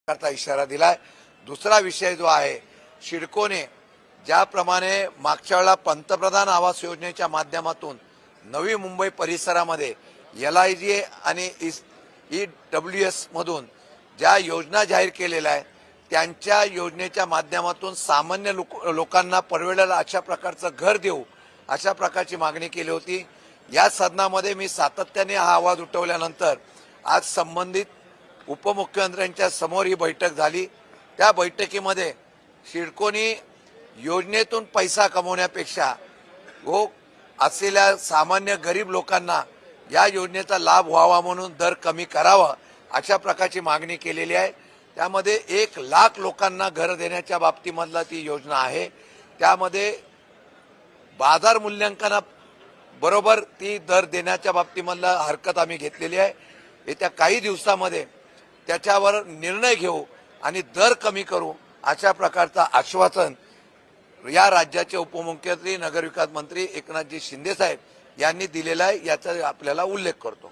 करता इशारा दिलाय। दुसरा विषय जो आहे, सिडकोने ज्याप्रमाणे मागच्या वेळेला पंतप्रधान आवास योजनेच्या माध्यमातून नवी मुंबई परिसरामध्ये LIG आणि EWS मधून ज्या योजना जाहीर केलेल्या आहेत, त्यांच्या योजनेच्या माध्यमातून सामान्य लोकांना परवडेल अशा प्रकारचं घर देऊ अशा प्रकारची मागणी केली होती। या सदनामध्ये मी सातत्याने हा आवाज उठवल्यानंतर आज संबंधित उपमुख्यमंत्र्यांच्या समोर ही बैठक झाली। त्या बैठकीमध्ये सिडकोनी योजनेतून पैसा कमवण्यापेक्षा असलेल्या सामान्य गरीब लोकांना या योजनेचा लाभ व्हावा म्हणून दर कमी करावा अशा प्रकारची मागणी केलेली आहे। त्यामध्ये 1 लाख लोकांना घर देण्याच्या बाबतीमधला ती योजना आहे। त्यामध्ये बाजार मूल्यांकना बरोबर ती दर देण्याच्या बाबतीमधला हरकत आम्ही घेतलेली आहे। येत्या काही दिवसामध्ये त्याच्यावर निर्णय घेऊ आणि दर कमी करू अशा प्रकारचा आश्वासन या राज्याचे उपमुख्यमंत्री नगरविकास मंत्री एकनाथजी शिंदे साहेब यांनी दिलेला आहे, याचा आपल्याला उल्लेख करतो।